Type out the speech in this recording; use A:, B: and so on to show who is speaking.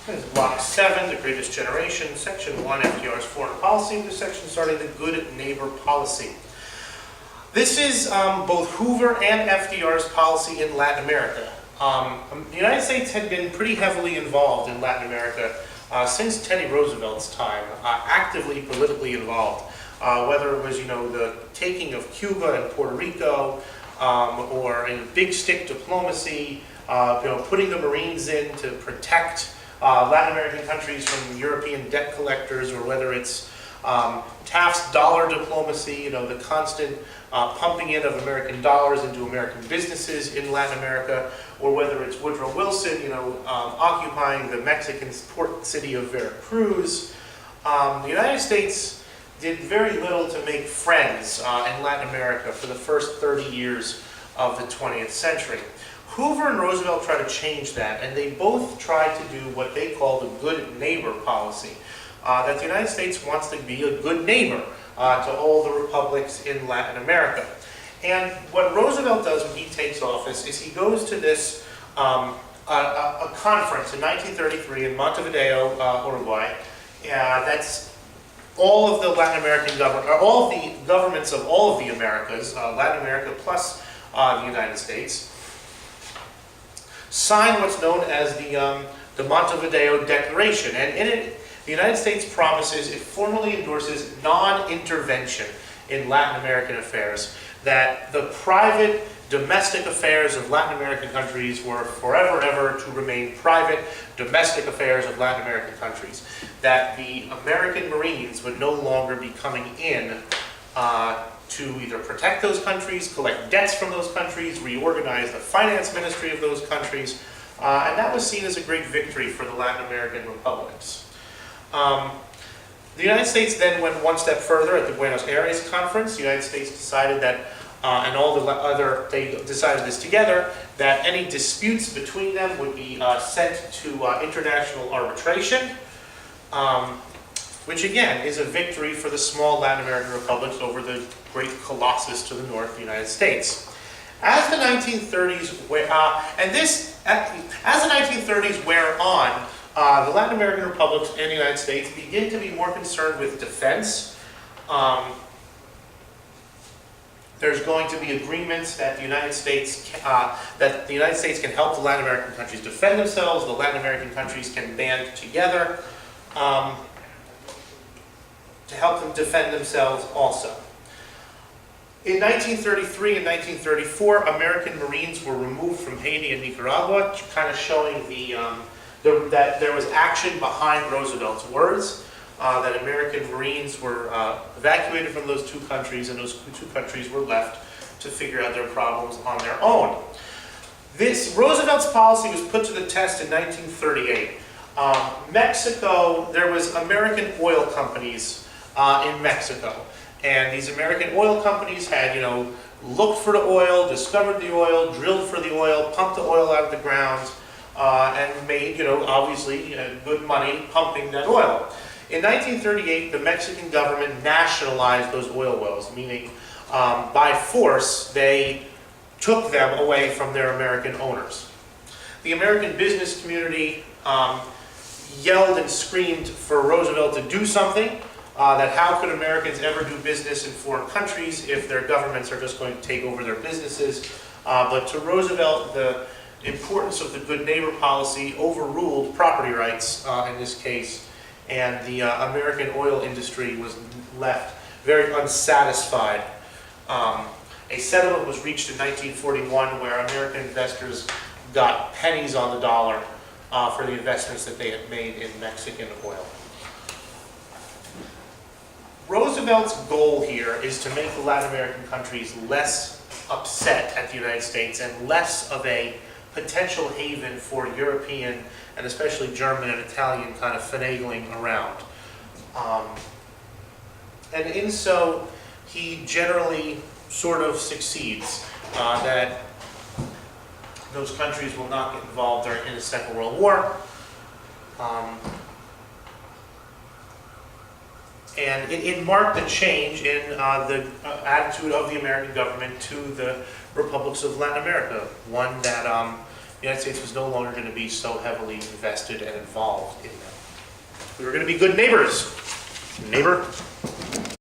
A: This is Block 7, The Greatest Generation, Section 1, FDR's Foreign Policy, the section starting the Good Neighbor Policy. This is both Hoover and FDR's policy in Latin America. The United States had been pretty heavily involved in Latin America since Teddy Roosevelt's time, actively politically involved. Whether it was, the taking of Cuba and Puerto Rico, or in big stick diplomacy, putting the Marines in to protect Latin American countries from European debt collectors, or whether it's Taft's dollar diplomacy, the constant pumping in of American dollars into American businesses in Latin America, or whether it's Woodrow Wilson, occupying the Mexican port city of Veracruz. The United States did very little to make friends in Latin America for the first 30 years of the 20th century. Hoover and Roosevelt tried to change that, and they both tried to do what they call the good neighbor policy. That the United States wants to be a good neighbor to all the republics in Latin America. And what Roosevelt does when he takes office is he goes to this a conference in 1933 in Montevideo, Uruguay. That's all of the Latin American all of the governments of all of the Americas, Latin America plus the United States, sign what's known as the Montevideo Declaration. And in it, the United States promises, it formally endorses non-intervention in Latin American affairs, that the private domestic affairs of Latin American countries were forever and ever to remain private domestic affairs of Latin American countries, that the American Marines would no longer be coming in to either protect those countries, collect debts from those countries, reorganize the finance ministry of those countries, and that was seen as a great victory for the Latin American republics. The United States then went one step further at the Buenos Aires conference. The United States decided that, and all the they decided this together, that any disputes between them would be sent to international arbitration, which again is a victory for the small Latin American republics over the great colossus to the north, the United States. As the 1930s wear on, the Latin American republics and the United States begin to be more concerned with defense. There's going to be agreements that the United States can help the Latin American countries defend themselves. The Latin American countries can band together to help them defend themselves also. In 1933 and 1934, American Marines were removed from Haiti and Nicaragua, kind of showing that there was action behind Roosevelt's words, that American Marines were evacuated from those two countries, and those two countries were left to figure out their problems on their own. Roosevelt's policy was put to the test in 1938. Mexico, there was American oil companies in Mexico, and these American oil companies had, looked for the oil, discovered the oil, drilled for the oil, pumped the oil out of the ground, and made, obviously good money pumping that oil. In 1938, the Mexican government nationalized those oil wells, meaning by force they took them away from their American owners. The American business community yelled and screamed for Roosevelt to do something, that how could Americans ever do business in foreign countries if their governments are just going to take over their businesses. But to Roosevelt, the importance of the good neighbor policy overruled property rights in this case, and the American oil industry was left very unsatisfied. A settlement was reached in 1941 where American investors got pennies on the dollar for the investments that they had made in Mexican oil. Roosevelt's goal here is to make the Latin American countries less upset at the United States and less of a potential haven for European and especially German and Italian kind of finagling around. And in so, he generally sort of succeeds, that those countries will not get involved in the Second World War. And it marked a change in the attitude of the American government to the republics of Latin America, one that the United States was no longer going to be so heavily invested and involved in them. We were going to be good neighbors. Neighbor.